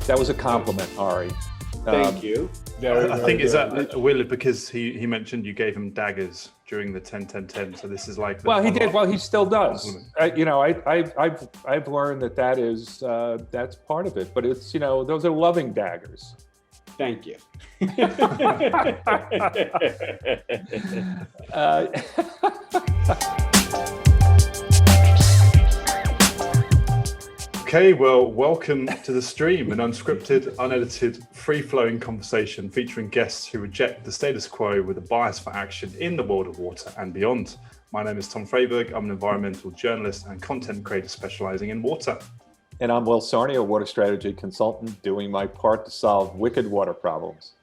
That was a compliment, Ari. Thank you. I think is that Will, because he mentioned you gave him daggers during the 10-10-10. So this is like well, he did. Well, he still does. I've learned that is that's part of it. But it's those are loving daggers. Thank you. Okay, well, welcome to the stream, an unscripted, unedited, free-flowing conversation featuring guests who reject the status quo with a bias for action in the world of water and beyond. My name is Tom Freyberg. I'm an environmental journalist and content creator specializing in water. And I'm Will Sarney, a water strategy consultant, doing my part to solve wicked water problems.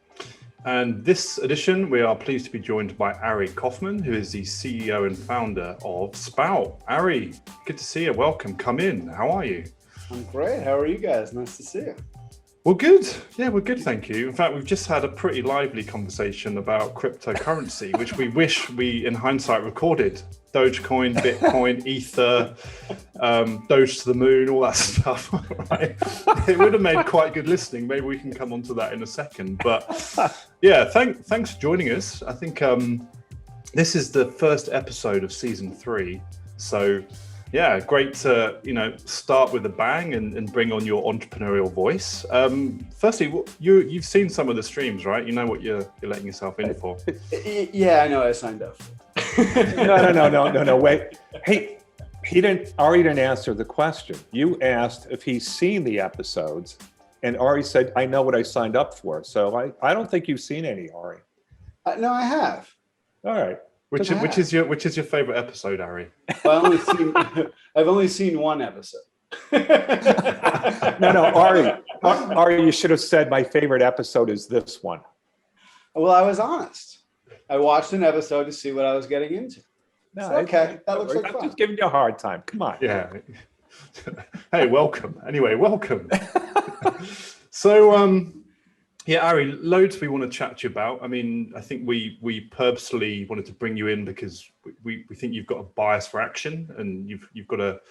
And this edition, we are pleased to be joined by Ari Kaufman, who is the CEO and founder of Spout. Ari, good to see you. Welcome. Come in. How are you? I'm great. How are you guys? Nice to see you. Well, good. Yeah, we're good, thank you. In fact, we've just had a pretty lively conversation about cryptocurrency, which we wish we, in hindsight, recorded. Dogecoin, Bitcoin, Ether, Doge to the moon, all that stuff, right? It would have made quite good listening. Maybe we can come on to that in a second. But yeah, thanks for joining us. I think this is the first episode of season 3. So yeah, great to start with a bang and bring on your entrepreneurial voice. Firstly, you've seen some of the streams, right? You know what you're letting yourself in for. Yeah, I know. I signed up. No. Wait. Hey, Ari didn't answer the question. You asked if he's seen the episodes, and Ari said, "I know what I signed up for." So I don't think you've seen any, Ari. No, I have. All right. Which is your favorite episode, Ari? Well, I've only seen one episode. No, Ari, you should have said my favorite episode is this one. Well, I was honest. I watched an episode to see what I was getting into. No, so, okay, that looks like fun. fun. I'm just giving you a hard time. Come on. Yeah. Hey, welcome. Anyway, welcome. So, yeah, Ari, loads we want to chat to you about. I mean, I think we purposely wanted to bring you in because we think you've got a bias for action, and you've got a,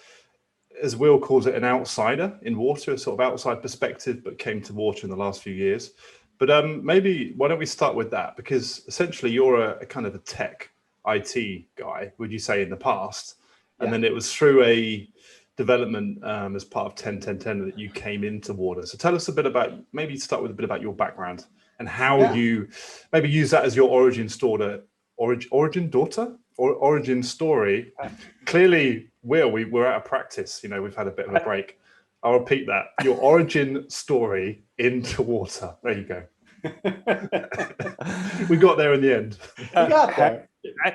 as Will calls it, an outsider in water, a sort of outside perspective, but came to water in the last few years. But maybe why don't we start with that? Because essentially you're a kind of a tech IT guy, would you say, in the past? And then it was through a development as part of 10-10-10 that you came into water. So tell us a bit about, maybe start with a bit about your background and how you maybe use that as your origin story. Clearly, Will, we're out of practice. We've had a bit of a break. I'll repeat that. Your origin story into water. There you go. We got there in the end. We got there.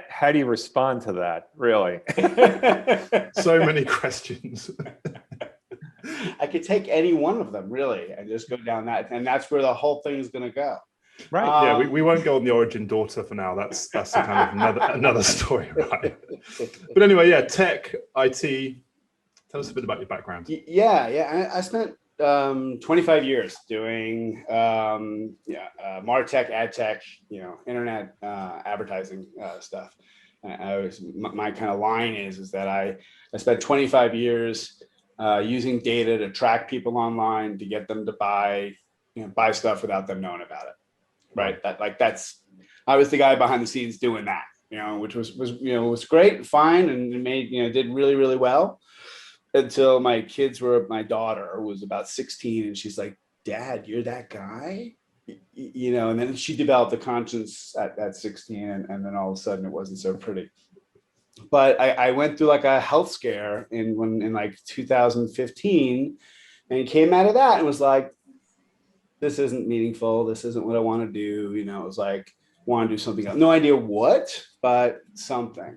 How do you respond to that, really? So many questions. I could take any one of them, really, and just go down that. And that's where the whole thing is going to go. Right. Yeah, we won't go on the origin daughter for now. That's a kind of another story, right? But anyway, yeah, tech, IT. Tell us a bit about your background. Yeah. I spent 25 years doing MarTech, ad tech, internet advertising stuff. My kind of line is that I spent 25 years using data to track people online to get them to buy stuff without them knowing about it. Right. I was the guy behind the scenes doing that, which was great, fine, and made did really, really well. Until my daughter was about 16, and she's like, "Dad, you're that guy?" And then she developed a conscience at 16, and then all of a sudden it wasn't so pretty. But I went through like a health scare in like 2015, and came out of that and was like, this isn't meaningful. This isn't what I want to do. It was like, want to do something else. No idea what, but something,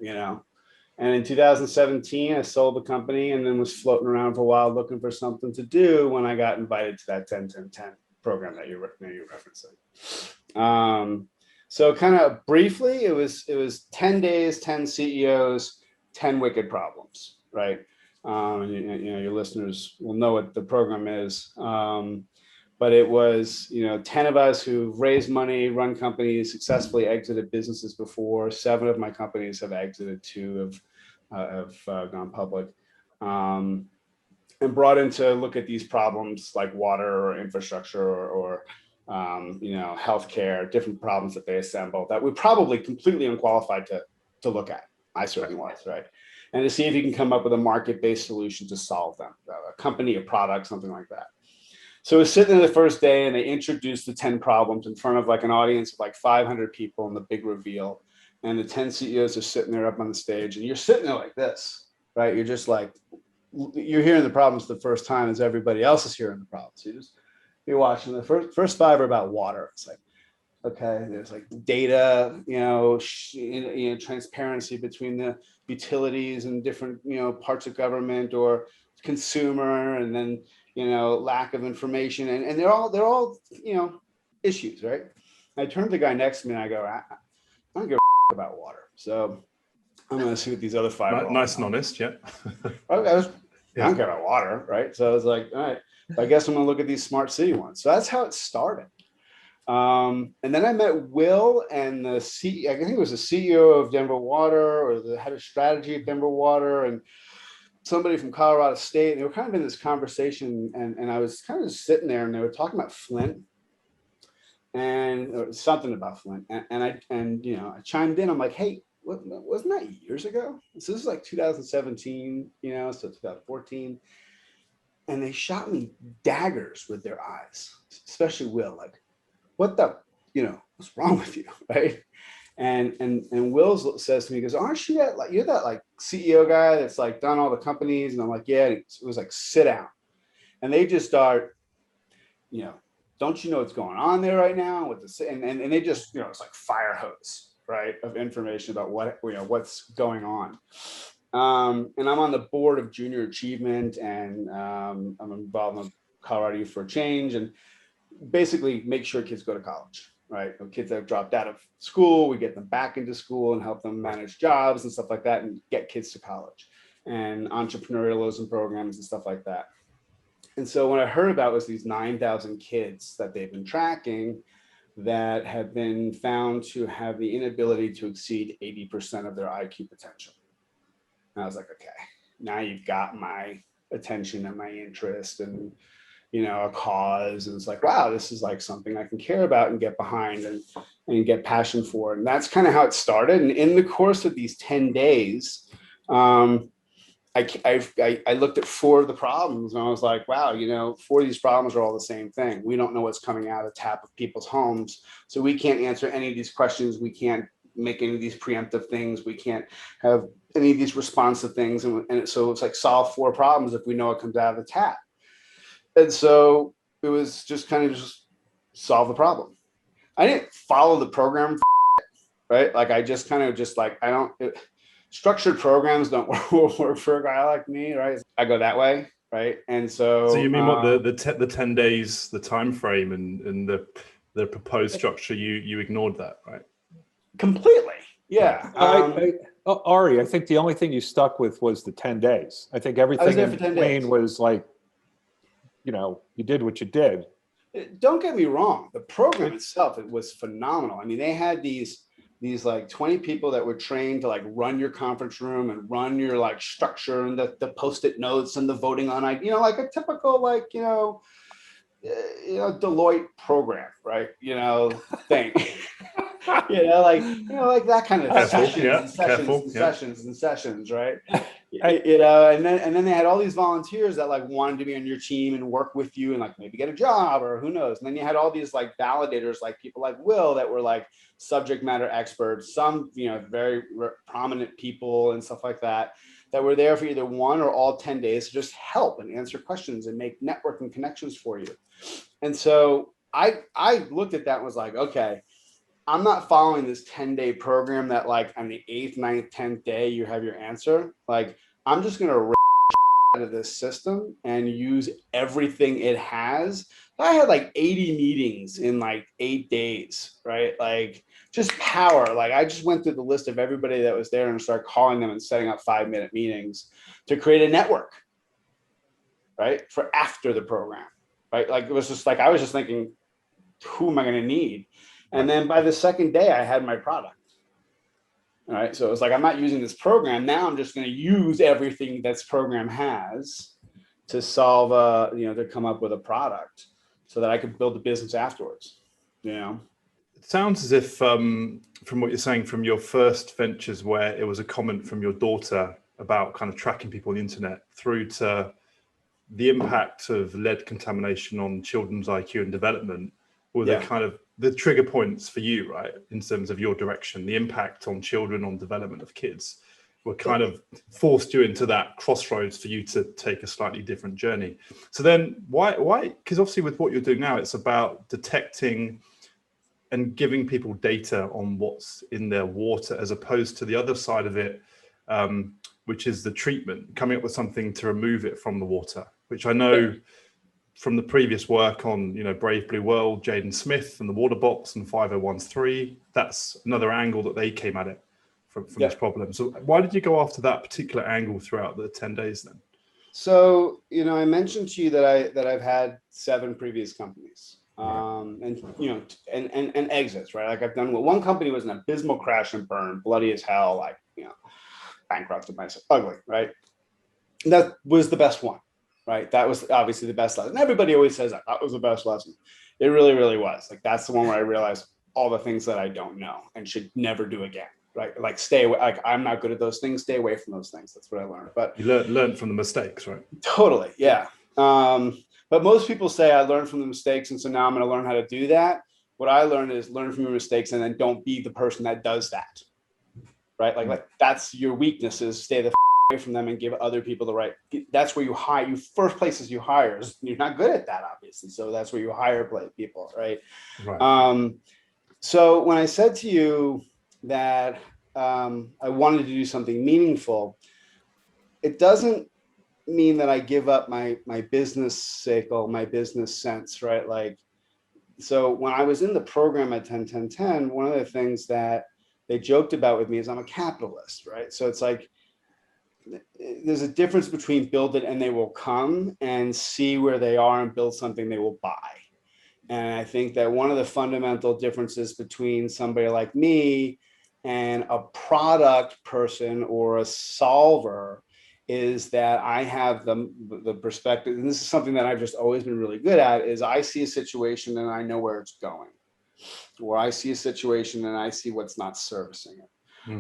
And in 2017, I sold the company and then was floating around for a while looking for something to do when I got invited to that 10-10-10 program that you're referencing. So kind of briefly, it was 10 days, 10 CEOs, 10 wicked problems, right? Your listeners will know what the program is. But it was, 10 of us who've raised money, run companies, successfully exited businesses before. 7 of my companies have exited, 2 have gone public. and brought in to look at these problems like water or infrastructure or healthcare, different problems that they assemble that we're probably completely unqualified to look at. I certainly was, right? And to see if you can come up with a market-based solution to solve them, a company, a product, something like that. So we're sitting there the first day and they introduced the 10 problems in front of like an audience of like 500 people in the big reveal. And the 10 CEOs are sitting there up on the stage and you're sitting there like this, right? You're just like, you're hearing the problems the first time as everybody else is hearing the problems. You're watching the first 5 are about water. It's like, okay, there's like data, transparency between the utilities and different, parts of government or consumer, and then, lack of information. And they're all, issues, right? I turned to the guy next to me and I go, I don't give a about water. So I'm going to see what these other 5 are. Nice and honest, yeah. I don't care about water, right? So I was like, all right, I guess I'm going to look at these smart city ones. So that's how it started. And then I met Will and I think it was the CEO of Denver Water or the head of strategy of Denver Water and somebody from Colorado State. And they were kind of in this conversation and I was kind of sitting there and they were talking about Flint and something about Flint. And I chimed in. I'm like, hey, wasn't that years ago? So this is like 2017, so 2014. And they shot me daggers with their eyes, especially Will, like, what the, what's wrong with you, right? And Will says to me, he goes, aren't you you're that like CEO guy that's like done all the companies? And I'm like, yeah. And it was like, sit down. And they just start, don't you know what's going on there right now? And they just, it's like fire hose, right, of information about what's going on. And I'm on the board of Junior Achievement, and I'm involved in Colorado Youth for Change, and basically make sure kids go to college, right? Kids that have dropped out of school, we get them back into school and help them manage jobs and stuff like that and get kids to college, and entrepreneurialism programs and stuff like that. And so what I heard about was these 9,000 kids that they've been tracking that have been found to have the inability to exceed 80% of their IQ potential. And I was like, okay, now you've got my attention and my interest and, a cause. And it's like, wow, this is like something I can care about and get behind and get passion for. And that's kind of how it started. And in the course of these 10 days, I looked at 4 of the problems and I was like, wow, 4 of these problems are all the same thing. We don't know what's coming out of the tap of people's homes. So we can't answer any of these questions. We can't make any of these preemptive things. We can't have any of these responsive things. And so it's like solve 4 problems if we know it comes out of the tap. And so it was just kind of just solve the problem. I didn't follow the program, right? Like I just kind of just like, structured programs don't work for a guy like me, right? I go that way, right? And so you mean what the 10 days, the time frame and the proposed structure, you ignored that, right? Completely. Yeah. Ari, I think the only thing you stuck with was the 10 days. I think everything in between was like, you did what you did. Don't get me wrong. The program itself, it was phenomenal. I mean, they had these like 20 people that were trained to like run your conference room and run your like structure and the post-it notes and the voting on, like a typical like, Deloitte program, right? Thing. like that kind of sessions, right? And then they had all these volunteers that like wanted to be on your team and work with you and like maybe get a job or who knows. And then you had all these like validators, like people like Will that were like subject matter experts, some very prominent people and stuff like that were there for either 1 or all 10 days to just help and answer questions and make networking connections for you. And so I looked at that and was like, okay, I'm not following this 10-day program that like on the 8th, 9th, 10th day, you have your answer. Like, I'm just going to out of this system and use everything it has. I had like 80 meetings in like 8 days, right? Like just power. Like I just went through the list of everybody that was there and started calling them and setting up 5-minute meetings to create a network, right? For after the program, right? Like it was just like, I was just thinking, who am I going to need? And then by the second day, I had my product. All right. So it was like, I'm not using this program. Now I'm just going to use everything this program has to solve to come up with a product so that I could build a business afterwards. It sounds as if from what you're saying, from your first ventures where it was a comment from your daughter about kind of tracking people on the internet, through to the impact of lead contamination on children's IQ and development, were the kind of the trigger points for you, right? In terms of your direction, the impact on children, on development of kids, were kind of forced you into that crossroads for you to take a slightly different journey. So then why, because obviously with what you're doing now, it's about detecting and giving people data on what's in their water, as opposed to the other side of it, which is the treatment, coming up with something to remove it from the water, which I know from the previous work on, Brave Blue World, Jaden Smith and the Water Box and 501(c)(3, that's another angle that they came at it from this problem. So why did you go after that particular angle throughout the 10 days then? So, I mentioned to you that I've had 7 previous companies. And exits, right? Like I've done one company was an abysmal crash and burn, bloody as hell, like, bankrupted myself, ugly, right? And that was the best one, right? That was obviously the best lesson. Everybody always says that was the best lesson. It really, really was. Like, that's the one where I realized all the things that I don't know and should never do again, right? Like, stay away. Like, I'm not good at those things. Stay away from those things. That's what I learned. But you learned from the mistakes, right? Totally. Yeah. But most people say I learned from the mistakes, and so now I'm going to learn how to do that. What I learned is learn from your mistakes and then don't be the person that does that, right? Like that's your weakness, is stay the away from them and give other people the right. That's where you hire. You first places you hire. You're not good at that, obviously. So that's where you hire people, right? Right. So when I said to you that I wanted to do something meaningful, it doesn't mean that I give up my business cycle, my business sense, right? Like, so when I was in the program at 10-10-10, one of the things that they joked about with me is I'm a capitalist, right? So it's like, there's a difference between build it and they will come, and see where they are and build something they will buy. And I think that one of the fundamental differences between somebody like me and a product person or a solver is that I have the perspective, and this is something that I've just always been really good at, is I see a situation and I know where it's going, or I see a situation and I see what's not servicing it,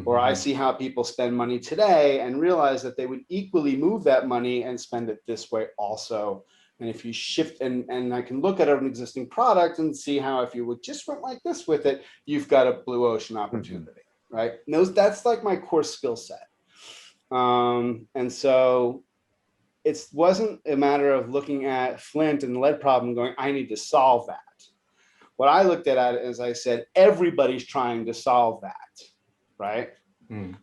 or I see how people spend money today and realize that they would equally move that money and spend it this way also. And if you shift, and I can look at an existing product and see how, if you would just went like this with it, you've got a blue ocean opportunity, right? And that's like my core skill set. And so it wasn't a matter of looking at Flint and the lead problem going, I need to solve that. What I looked at it is I said, everybody's trying to solve that, right?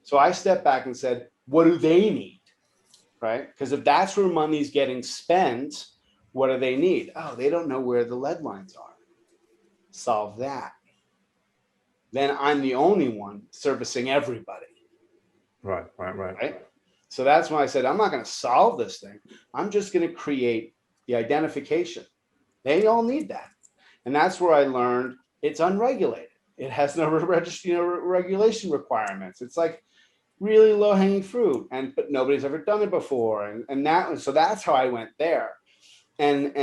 So I stepped back and said, what do they need, right? Because if that's where money's getting spent, what do they need? Oh, they don't know where the lead lines are. Solve that. Then I'm the only one servicing everybody. Right. So that's why I said, I'm not going to solve this thing. I'm just going to create the identification. They all need that. And that's where I learned it's unregulated. It has no regulation requirements. It's like really low hanging fruit, but nobody's ever done it before. So that's how I went there, and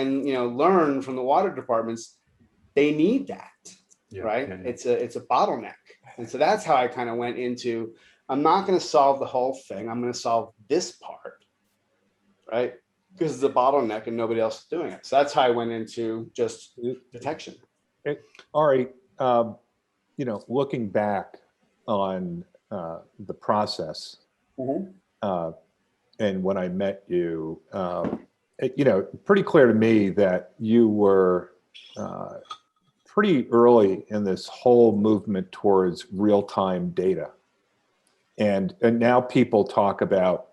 learn from the water departments. They need that, right? Yeah. It's a bottleneck. And so that's how I kind of went into, I'm not going to solve the whole thing. I'm going to solve this part, right? Because it's a bottleneck and nobody else is doing it. So that's how I went into just detection. Ari, looking back on the process, and when I met you, pretty clear to me that you were pretty early in this whole movement towards real-time data. And now people talk about,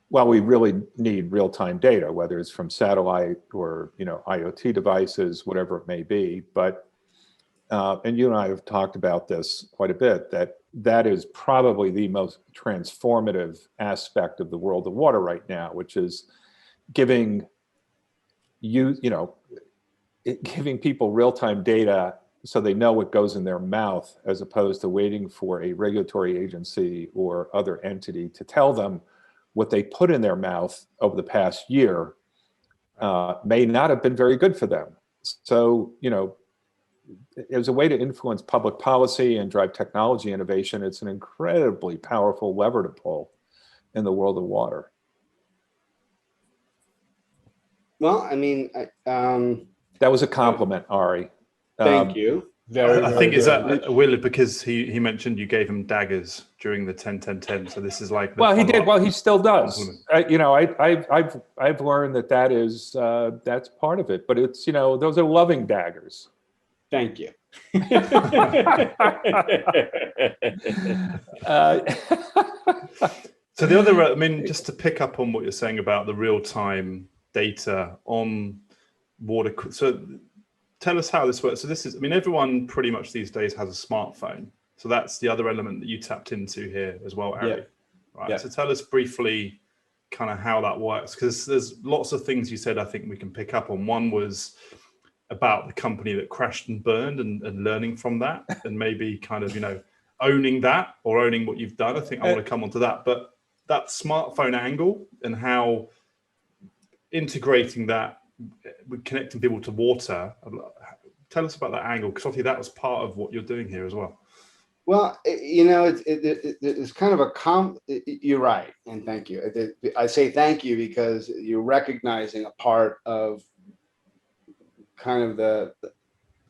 well, we really need real-time data, whether it's from satellite or, IoT devices, whatever it may be. But, and you and I have talked about this quite a bit, that is probably the most transformative aspect of the world of water right now, which is giving giving people real-time data so they know what goes in their mouth, as opposed to waiting for a regulatory agency or other entity to tell them what they put in their mouth over the past year may not have been very good for them. So, as a way to influence public policy and drive technology innovation, it's an incredibly powerful lever to pull in the world of water. Well, I mean, that was a compliment, Ari. Thank you. I think is that Will, because he mentioned you gave him daggers during the 10-10-10. So this is like he did. Well, he still does. Compliment. I've learned that is that's part of it. But it's those are loving daggers. Thank you. So the other, just to pick up on what you're saying about the real-time data on water. So tell us how this works. So this is, everyone pretty much these days has a smartphone. So that's the other element that you tapped into here as well, Ari. Yeah. Right. Yeah. So tell us briefly kind of how that works, because there's lots of things you said I think we can pick up on. One was about the company that crashed and burned and learning from that, and maybe kind of, owning that or owning what you've done. I think I want to come onto that. But that smartphone angle and how integrating that with connecting people to water, tell us about that angle, because obviously that was part of what you're doing here as well. Well, it's kind of you're right, and thank you. I say thank you because you're recognizing a part of kind of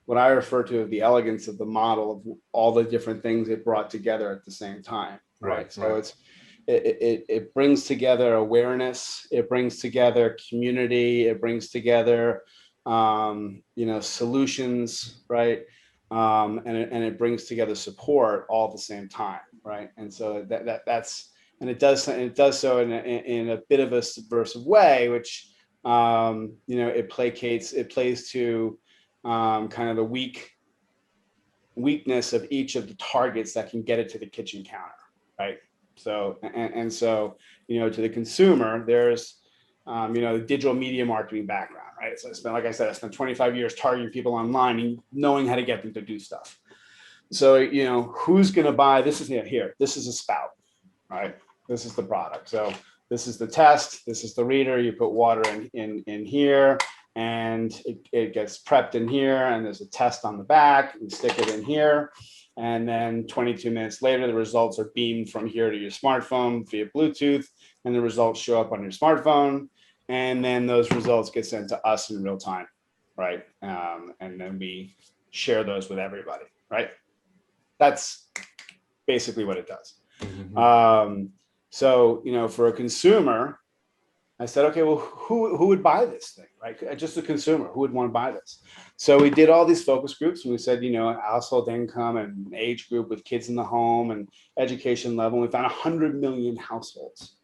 what I refer to as the elegance of the model of all the different things it brought together at the same time. Right. So it brings together awareness, it brings together community, it brings together solutions, right? And it brings together support all at the same time, right? And so that's it does so in a bit of a subversive way, which it plays to kind of the weakness of each of the targets that can get it to the kitchen counter, right? So so to the consumer, there's the digital media marketing background, right? So I spent 25 years targeting people online and knowing how to get them to do stuff. So who's going to buy this? This is a spout, right? This is the product. So this is the test. This is the reader. You put water in here, and it gets prepped in here, and there's a test on the back. You stick it in here, and then 22 minutes later, the results are beamed from here to your smartphone via Bluetooth, and the results show up on your smartphone, and then those results get sent to us in real time, right? And then we share those with everybody, right? That's basically what it does. Mm-hmm. So, for a consumer, I said, okay, well, who would buy this thing, right? Just a consumer, who would want to buy this? So we did all these focus groups, and we said, household income and age group with kids in the home and education level. And we found 100 million households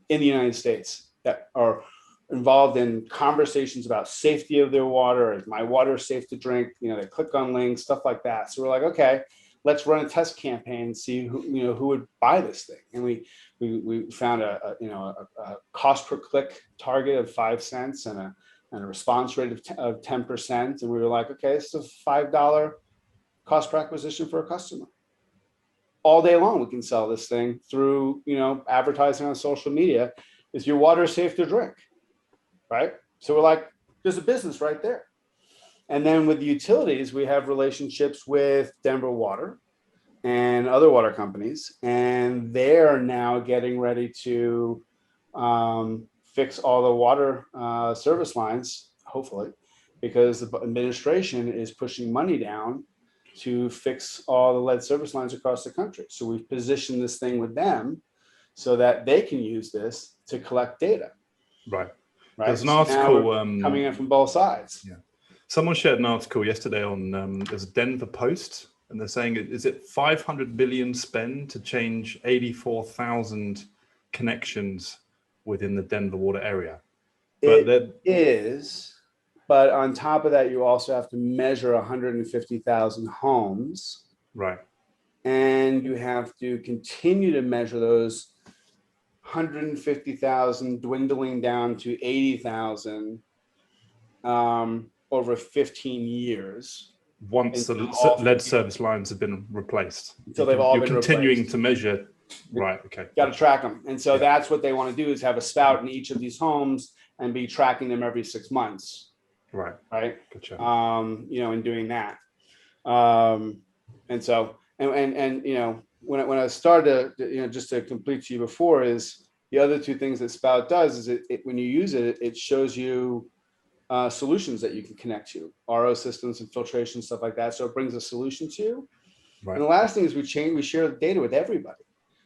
in the United States that are involved in conversations about safety of their water. Is my water safe to drink? They click on links, stuff like that. So we're like, okay, let's run a test campaign and see who would buy this thing. And we found a cost per click target of 5 cents and a response rate of 10%. And we were like, okay, it's a $5 cost per acquisition for a customer. All day long, we can sell this thing through advertising on social media. Is your water safe to drink? Right? So we're like, there's a business right there. And then with the utilities, we have relationships with Denver Water and other water companies, and they're now getting ready to fix all the water service lines, hopefully, because the administration is pushing money down to fix all the lead service lines across the country. So we've positioned this thing with them so that they can use this to collect data. Right. There's an article coming in from both sides. Yeah. Someone shared an article yesterday on there's a Denver Post, and they're saying, is it 500 billion spend to change 84,000 connections within the Denver water area? But it is, but on top of that, you also have to measure 150,000 homes. Right. And you have to continue to measure those 150,000 dwindling down to 80,000 over 15 years. Once the lead service lines have been replaced. So they've all been continuing replaced. To measure. Right. Okay. Got to track them. And so that's what they want to do, is have a spout in each of these homes and be tracking them every 6 months. Right. Right. Gotcha. In doing that. And so, when I started to, just to complete to you before, is the other two things that Spout does is when you use it, it shows you solutions that you can connect to, RO systems and filtration, stuff like that. So it brings a solution to you. Right. And the last thing is we share the data with everybody,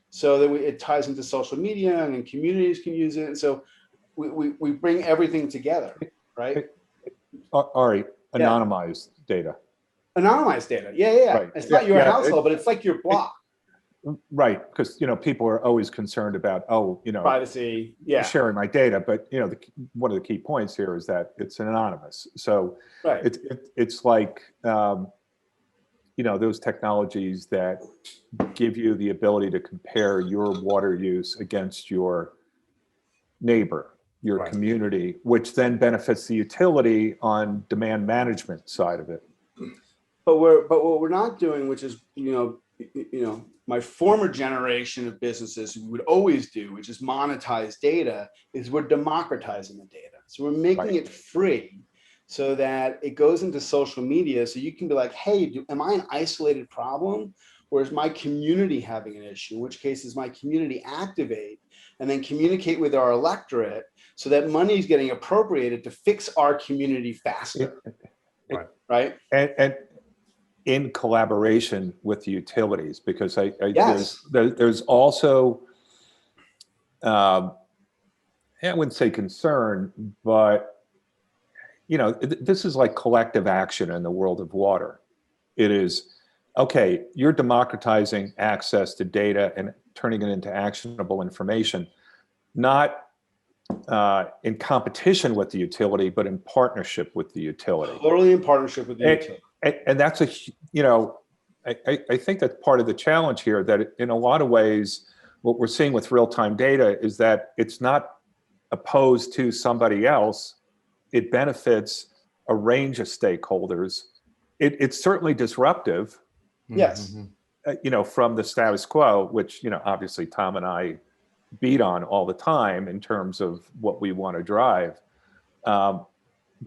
so that it ties into social media, and then communities can use it. And so we bring everything together, right? Ari, anonymized data. Anonymized data. Yeah. Right. It's not your household, but it's like your block. Right, because people are always concerned about Privacy. Yeah. sharing my data, but one of the key points here is that it's anonymous. So Right. it's like those technologies that give you the ability to compare your water use against your neighbor, your Right. community, which then benefits the utility on demand management side of it. But what we're not doing, which is my former generation of businesses would always do, which is monetize data, is we're democratizing the data. So we're making it free, so that it goes into social media. So you can be like, hey, am I an isolated problem? Or is my community having an issue? In which case, is my community activate and then communicate with our electorate, so that money is getting appropriated to fix our community faster. Right. And in collaboration with the utilities, because Yes. there's also, I wouldn't say concern, but this is like collective action in the world of water. It is, okay, you're democratizing access to data and turning it into actionable information, not in competition with the utility, but in partnership with the utility. Totally in partnership with the utility. And that's I think that's part of the challenge here, that in a lot of ways, what we're seeing with real-time data is that it's not opposed to somebody else. It benefits a range of stakeholders. It's certainly disruptive. Yes. From the status quo, which, obviously Tom and I beat on all the time in terms of what we want to drive. But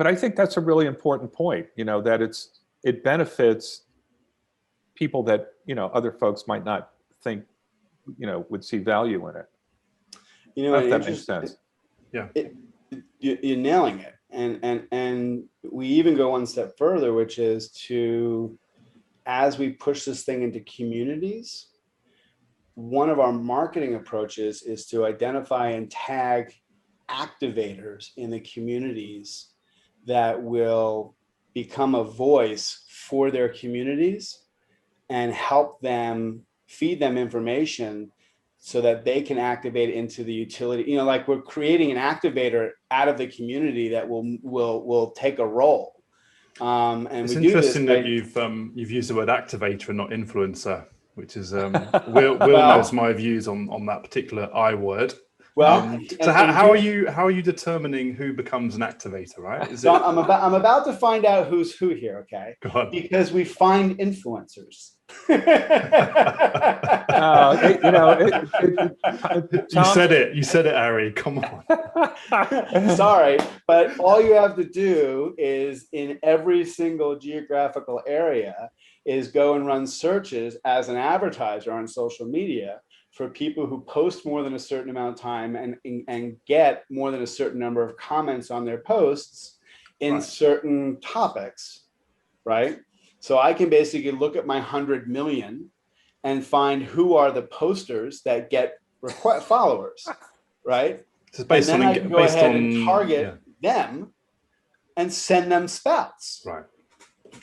I think that's a really important point, that it benefits people that, other folks might not think, would see value in it. If that makes sense. Yeah. You're nailing it. And we even go one step further, which is as we push this thing into communities, one of our marketing approaches is to identify and tag activators in the communities that will become a voice for their communities and help them, feed them information so that they can activate into the utility. Like we're creating an activator out of the community that will take a role. And it's we interesting do that this you've used the word activator and not influencer, which is Will knows my views on that particular I word. Well, so how are you determining who becomes an activator, right? I'm about to find out who's who here, okay? Go on. Because we find influencers. You said it, Ari. Come on. Sorry, but all you have to do is, in every single geographical area, is go and run searches as an advertiser on social media for people who post more than a certain amount of time and get more than a certain number of comments on their posts in certain topics, right? So I can basically look at my 100 million and find who are the posters that get followers, right? So it's and then I can go ahead and target them and send them spouts. Right.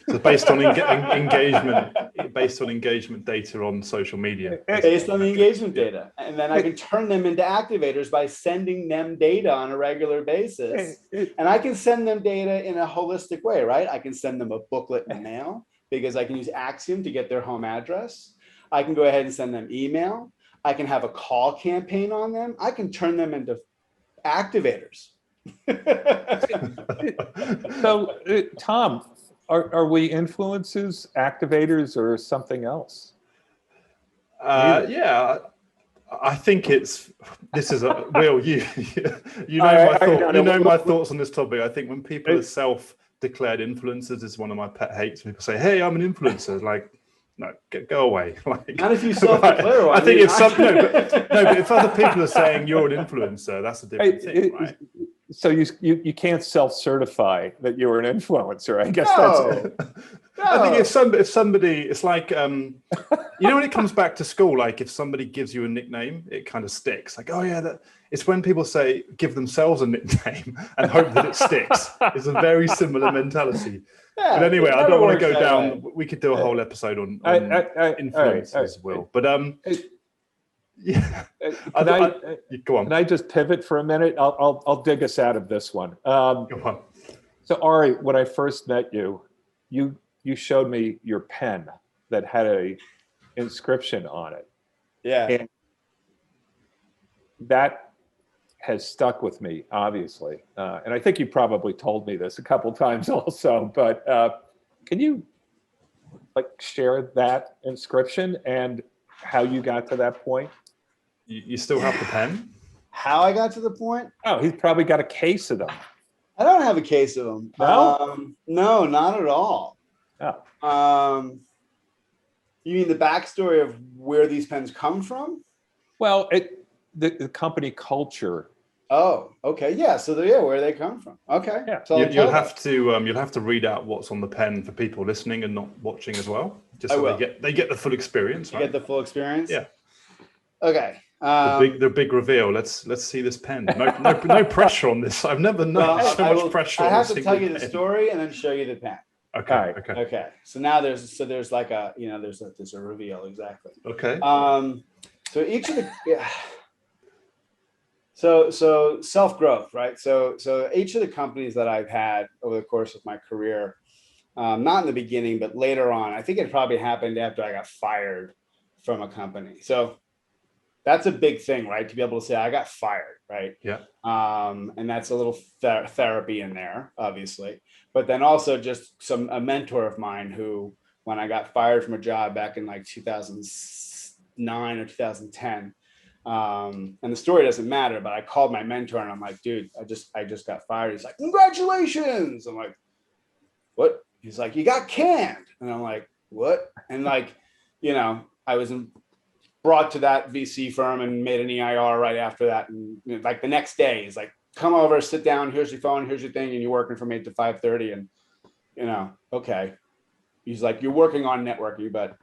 So based on engagement, data on social media. Based on the engagement data. And then I can turn them into activators by sending them data on a regular basis. And I can send them data in a holistic way, right? I can send them a booklet in the mail because I can use Axiom to get their home address. I can go ahead and send them email. I can have a call campaign on them. I can turn them into activators. So, Tom, are we influencers, activators, or something else? Yeah, I think this is a Will, you know my thoughts on this topic. I think when people are self-declared influencers, is one of my pet hates. People say, "Hey, I'm an influencer." Like, no, go away. Like, not if you self-declare one. I think but if other people are saying you're an influencer, that's a different thing, right? So you can't self-certify that you're an influencer. I guess No. that's it. No. I think if somebody, it's like, when it comes back to school, like if somebody gives you a nickname, it kind of sticks. Like, oh yeah, it's when people give themselves a nickname and hope that it sticks. It's a very similar mentality. Yeah, but anyway, I don't want to go down. way. We could do a whole episode on influence as well. But yeah, go on. Can I just pivot for a minute? I'll dig us out of this one. Go on. So Ari, when I first met you showed me your pen that had a inscription on it. Yeah. And that has stuck with me, obviously. And I think you probably told me this a couple times also, but can you share that inscription and how you got to that point? You still have the pen? How I got to the point? Oh, he's probably got a case of them. I don't have a case of them. No? No, not at all. Oh. You mean the backstory of where these pens come from? Well, the company culture. Oh, okay. Yeah. So where they come from. Okay. Yeah. So you'll have to read out what's on the pen for people listening and not watching as well, just so they get the full experience. Right? Get the full experience. Yeah. Okay. The big reveal. Let's see this pen. No pressure on this. I've never known so much pressure. I have to tell you the story and then show you the pen. Okay. Okay. So now there's like a there's a reveal, exactly. Okay. So each of the so self-growth, right? So each of the companies that I've had over the course of my career, not in the beginning, but later on, I think it probably happened after I got fired from a company. So that's a big thing, right? To be able to say I got fired, right? Yeah. And that's a little therapy in there, obviously. But then also just a mentor of mine who, when I got fired from a job back in like 2009 or 2010, and the story doesn't matter, but I called my mentor and I'm like, dude, I just got fired. He's like, congratulations. I'm like, what? He's like, you got canned. And I'm like, what? And like, I was brought to that VC firm and made an EIR right after that. And like the next day, he's like, come over, sit down, here's your phone, here's your thing, and you're working from 8 to 5:30. And, okay. He's like, you're working on networking, but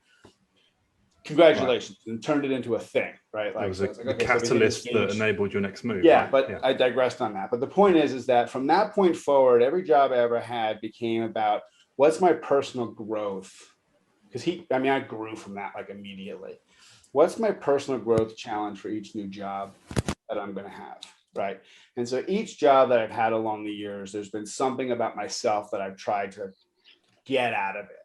congratulations, and turned it into a thing, right? Like, it was a catalyst that enabled your next move. Yeah, right? but yeah. I digressed on that. But the point is that from that point forward, every job I ever had became about what's my personal growth? Because I grew from that like immediately. What's my personal growth challenge for each new job that I'm going to have, right? And so each job that I've had along the years, there's been something about myself that I've tried to get out of it.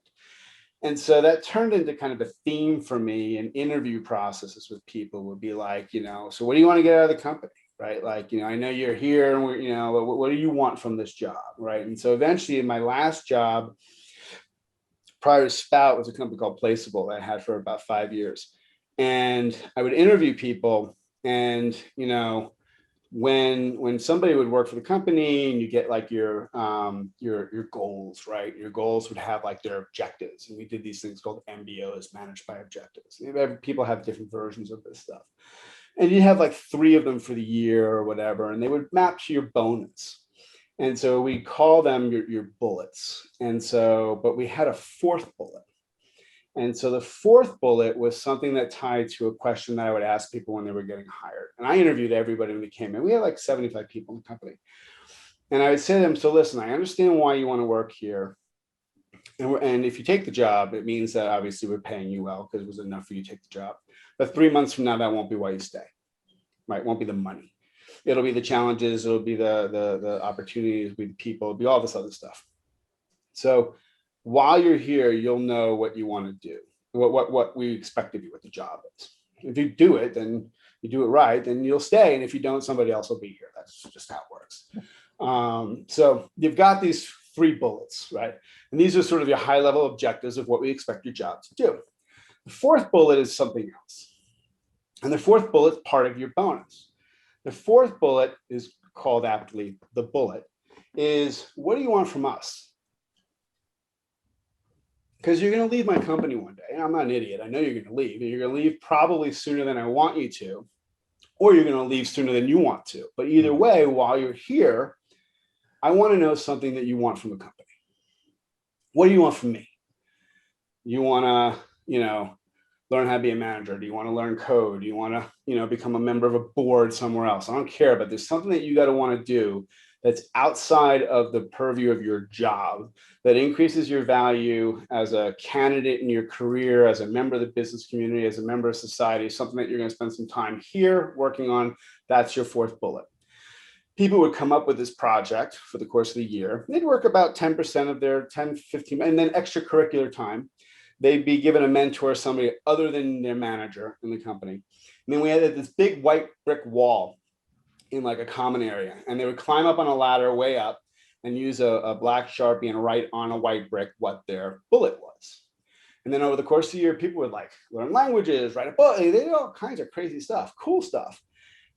And so that turned into kind of a theme for me in interview processes with people would be like, so what do you want to get out of the company, right? Like, I know you're here and we're, what do you want from this job, right? And so eventually in my last job, prior to Spout, was a company called Placeable that I had for about 5 years. And I would interview people and, when somebody would work for the company and you get like your goals, right? Your goals would have like their objectives. And we did these things called MBOs, managed by objectives. People have different versions of this stuff. And you have like 3 of them for the year or whatever, and they would map to your bonus. And so we call them your bullets. And so, but we had a 4th bullet. And so the 4th bullet was something that tied to a question that I would ask people when they were getting hired. And I interviewed everybody when they came in. We had like 75 people in the company. And I would say to them, so listen, I understand why you want to work here. And if you take the job, it means that obviously we're paying you well because it was enough for you to take the job. But 3 months from now, that won't be why you stay, right? It won't be the money. It'll be the challenges. It'll be the opportunities, it'll be the people, it'll be all this other stuff. So while you're here, you'll know what you want to do, what we expect of you, what the job is. If you do it, then you do it right, then you'll stay. And if you don't, somebody else will be here. That's just how it works. So you've got these 3 bullets, right? And these are sort of your high level objectives of what we expect your job to do. The 4th bullet is something else. And the fourth bullet is part of your bonus. The fourth bullet is called aptly the bullet, is what do you want from us? Because you're going to leave my company one day. And I'm not an idiot. I know you're going to leave. And you're going to leave probably sooner than I want you to, or you're going to leave sooner than you want to. But either way, while you're here, I want to know something that you want from the company. What do you want from me? You want to, learn how to be a manager? Do you want to learn code? Do you want to, become a member of a board somewhere else? I don't care, but there's something that you got to want to do that's outside of the purview of your job, that increases your value as a candidate in your career, as a member of the business community, as a member of society, something that you're going to spend some time here working on. That's your fourth bullet. People would come up with this project for the course of the year. They'd work about 10% of their 10, 15, and then extracurricular time. They'd be given a mentor, somebody other than their manager in the company. And then we had this big white brick wall in like a common area. And they would climb up on a ladder way up and use a black Sharpie and write on a white brick what their bullet was. And then over the course of the year, people would like learn languages, write a book. They did all kinds of crazy stuff, cool stuff.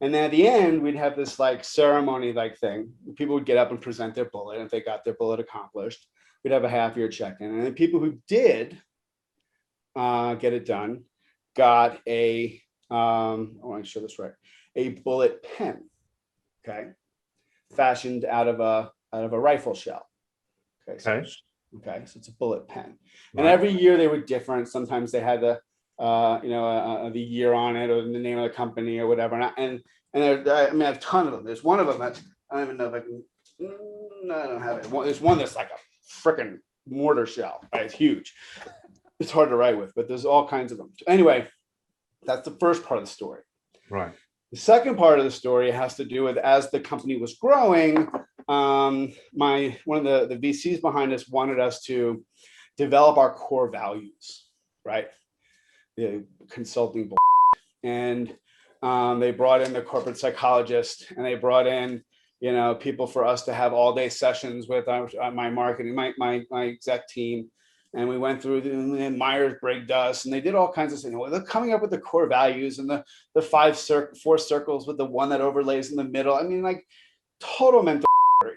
And then at the end, we'd have this like ceremony like thing. People would get up and present their bullet. And if they got their bullet accomplished, we'd have a half-year check-in. And then people who did get it done got I want to show this right, a bullet pen, okay, fashioned out of a rifle shell. Okay, so it's a bullet pen. And every year they were different. Sometimes they had the year on it or the name of the company or whatever. And I have a ton of them. There's one of them that I don't even know if I can. No, I don't have it. There's one that's like a freaking mortar shell. Right? It's huge. It's hard to write with, but there's all kinds of them. Anyway, that's the first part of the story. Right. The second part of the story has to do with, as the company was growing, one of the VCs behind us wanted us to develop our core values, right? The consulting and they brought in the corporate psychologist, and they brought in people for us to have all day sessions with my marketing, my exec team. And we went through and Myers-Briggs us, and they did all kinds of things. They're coming up with the core values and the four circles with the one that overlays in the middle. I mean, like total mental,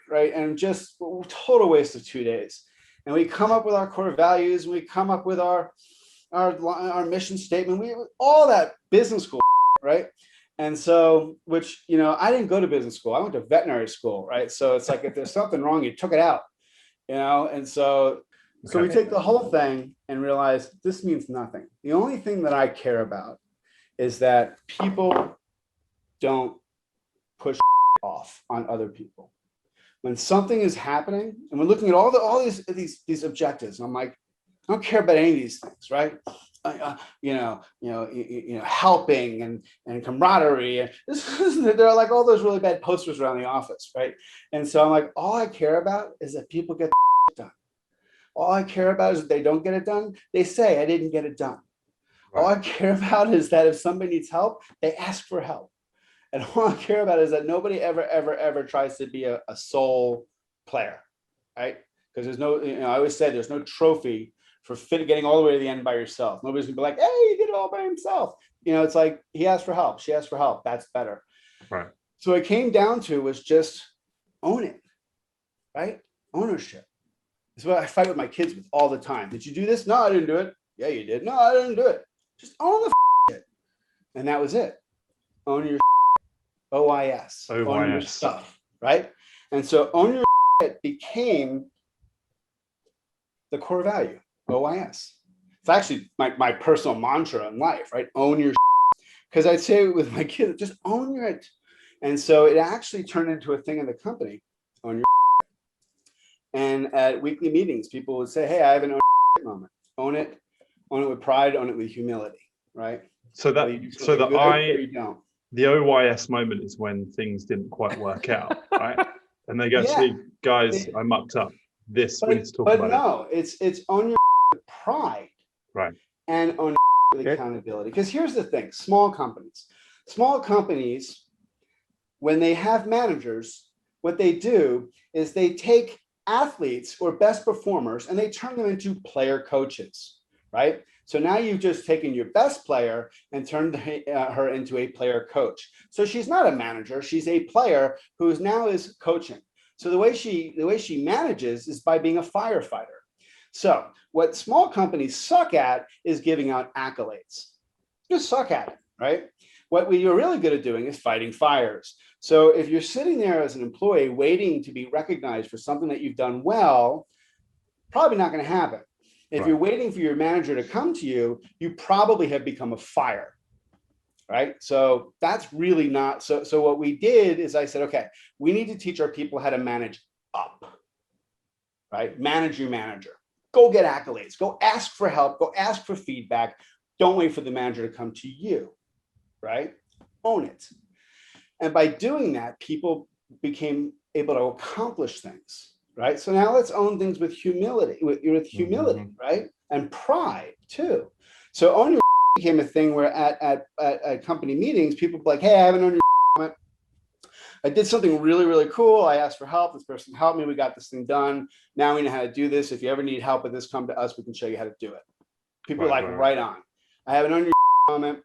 right? And just total waste of 2 days. And we come up with our core values, and we come up with our mission statement. We all that business school, right? And so, which I didn't go to business school. I went to veterinary school, right? So it's like if there's something wrong, you took it out, and so. So we take the whole thing and realize this means nothing. The only thing that I care about is that people don't push off on other people. When something is happening, and we're looking at all these objectives, and I'm like, I don't care about any of these things, right? Helping and camaraderie. There are like all those really bad posters around the office, right? And so I'm like, all I care about is that people get done. All I care about is that they don't get it done. They say I didn't get it done. Right. All I care about is that if somebody needs help, they ask for help. And all I care about is that nobody ever tries to be a sole player, right? Because there's no, I always say there's no trophy for getting all the way to the end by yourself. Nobody's gonna be like, hey, he did it all by himself. It's like he asked for help, she asked for help. That's better. Right. So it came down to was just own it, right? Ownership. It's what I fight with my kids with all the time. Did you do this? No, I didn't do it. Yeah, you did. No, I didn't do it. Just own the shit. And that was it. Own your OIS. Own your stuff, right? And so own your shit became the core value, OIS. It's actually my personal mantra in life, right? Own your shit. Because I'd say with my kids, just own your it. And so it actually turned into a thing in the company. Own your. And at weekly meetings, people would say, hey, I have an own moment. Own it with pride, own it with humility, right? So the OYS moment is when things didn't quite work out, right? And they go, see, guys, I mucked up. We need to talk about it. But no, it's own your with pride. Right. And own with accountability. Because here's the thing, small companies, when they have managers, what they do is they take athletes or best performers and they turn them into player coaches, right? So now you've just taken your best player and turned her into a player coach. So she's not a manager, she's a player who now is coaching. So the way she manages is by being a firefighter. So what small companies suck at is giving out accolades. Just suck at it, right? What you're really good at doing is fighting fires. So if you're sitting there as an employee waiting to be recognized for something that you've done well, probably not going to happen. If you're waiting for your manager to come to you, you probably have become a fire, right? So that's really not, so what we did is I said, okay, we need to teach our people how to manage up, right? Manage your manager. Go get accolades, go ask for help, go ask for feedback. Don't wait for the manager to come to you, right? Own it. And by doing that, people became able to accomplish things. Right. So now let's own things with humility, with humility, right? And pride too. So own your became a thing where at company meetings, people be like, hey, I haven't owned your I did something really, really cool. I asked for help. This person helped me. We got this thing done. Now we know how to do this. If you ever need help with this, come to us. We can show you how to do it. People are like, right on. I haven't owned your moment.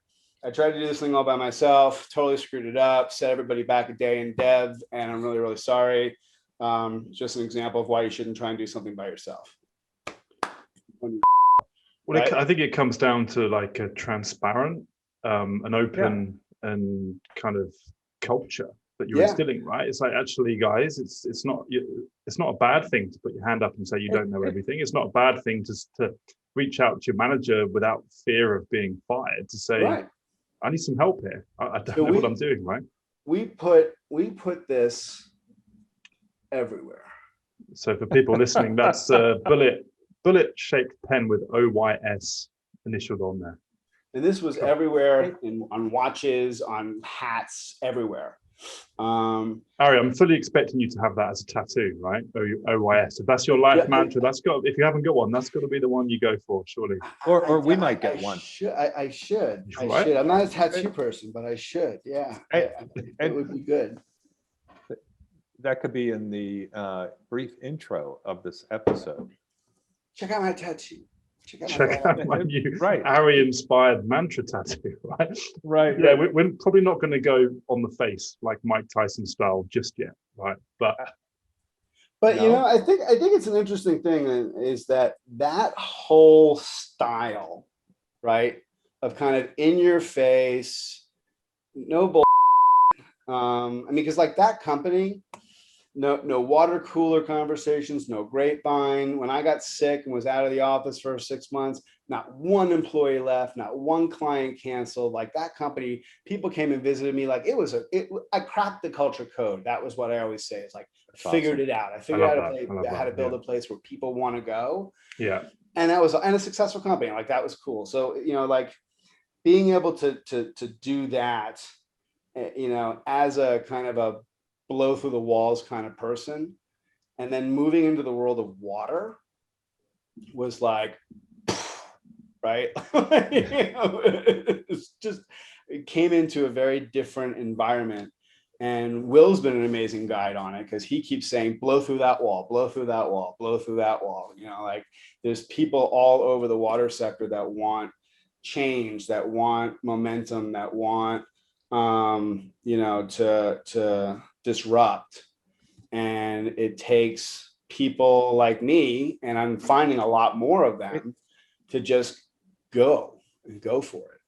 I tried to do this thing all by myself, totally screwed it up, set everybody back a day in dev, and I'm really, really sorry. Just an example of why you shouldn't try and do something by yourself. Well, Right? I think it comes down to like a transparent, an open and kind of culture that you're instilling, right? It's like, actually, guys, it's not a bad thing to put your hand up and say you don't know everything. It's not a bad thing to reach out to your manager without fear of being fired, to say, I need some help here. I don't know what I'm doing, right? We put this everywhere. So for people listening, that's a bullet shaped pen with OYS initialed on there. And this was everywhere, on watches, on hats, everywhere. Ari, I'm fully expecting you to have that as a tattoo, right? OYS. If that's your life mantra, that's got. If you haven't got one, that's got to be the one you go for, surely. Or we might get one. I should. Right? I'm not a tattoo person, but I should. Yeah, it would be good. That could be in the brief intro of this episode. Check out my tattoo. Check out my new Ari-inspired mantra tattoo, right? Right. Yeah, we're probably not going to go on the face like Mike Tyson style just yet, right? But you know, I think it's an interesting thing is that whole style, right, of kind of in your face, no bull. I mean, because like that company. No water cooler conversations, no grapevine. When I got sick and was out of the office for 6 months, not one employee left, not one client canceled. Like that company, people came and visited me. Like I cracked the culture code. That was what I always say. It's like, figured it out. I figured out how to build a place where people want to go. Yeah. And a successful company. Like that was cool. So, you know, like being able to do that, you know, as a kind of a blow through the walls kind of person, and then moving into the world of water was like, right? You know, it came into a very different environment. And Will's been an amazing guide on it because he keeps saying, blow through that wall, blow through that wall, blow through that wall. You know, like there's people all over the water sector that want change, that want momentum, that want you know, to disrupt. And it takes people like me, and I'm finding a lot more of them, to just go for it.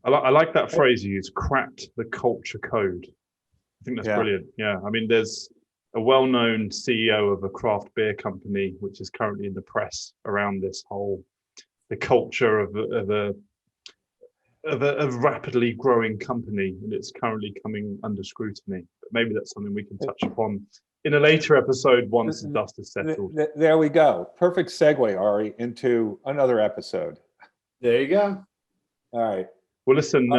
I like that phrase you use, cracked the culture code. I think that's brilliant. Yeah. I mean, there's a well-known CEO of a craft beer company, which is currently in the press around this whole, the culture of a rapidly growing company, and it's currently coming under scrutiny. But maybe that's something we can touch upon in a later episode once the dust is settled. There we go. Perfect segue, Ari, into another episode. There you go. All right. Well, listen,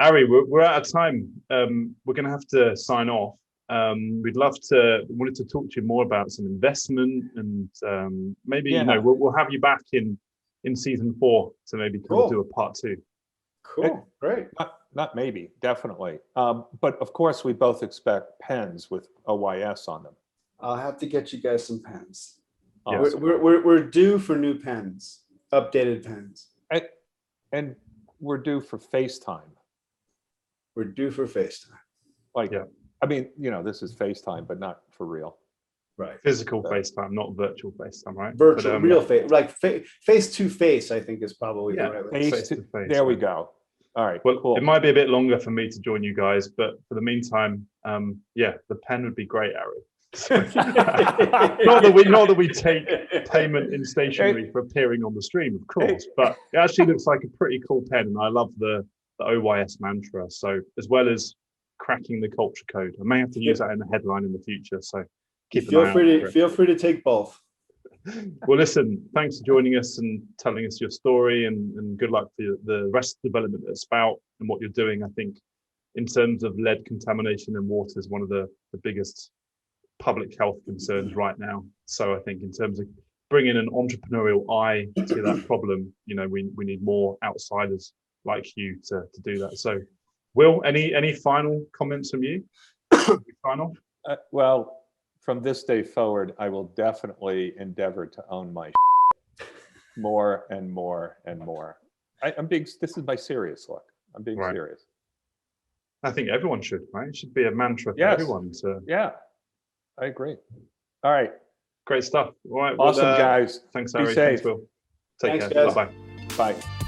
Ari, we're out of time. We're going to have to sign off. Wanted to talk to you more about some investment, and maybe you know we'll have you back in season 4 to maybe do a part 2. Cool. Great. Not maybe, definitely. But of course, we both expect pens with OYS on them. I'll have to get you guys some pens. Awesome. We're due for new pens. updated pens. And we're due for FaceTime. We're due for FaceTime. Like, Yeah. I mean, this is FaceTime, but not for real. Right. Physical FaceTime, not virtual FaceTime, right? Virtual, But, real face, like face to face, I think is probably Yeah. the right way. Face to, there we go. All right. Well, cool. it might be a bit longer for me to join you guys, but for the meantime, yeah, the pen would be great, Ari. not that we take payment in stationery for appearing on the stream, of course, but it actually looks like a pretty cool pen, and I love the OYS mantra. So as well as cracking the culture code, I may have to use that in the headline in the future. So keep an eye out for it. Feel free to take both. Well, listen, thanks for joining us and telling us your story, and good luck for the rest of the development at Spout and what you're doing. I think in terms of lead contamination in water is one of the biggest public health concerns right now. So I think in terms of bringing an entrepreneurial eye to that problem, we need more outsiders like you to do that. So Will, any final comments from you? Final? Well, from this day forward, I will definitely endeavor to own my more and more and more. I'm being, this is my serious look. I'm being serious. I think everyone should, right? It should be a mantra for everyone to. Yeah, I agree. All right. Great stuff. All right. Awesome, guys. Thanks, Be Ari. safe. Thanks, Will. Take Thanks, care. guys. Bye-bye. Bye.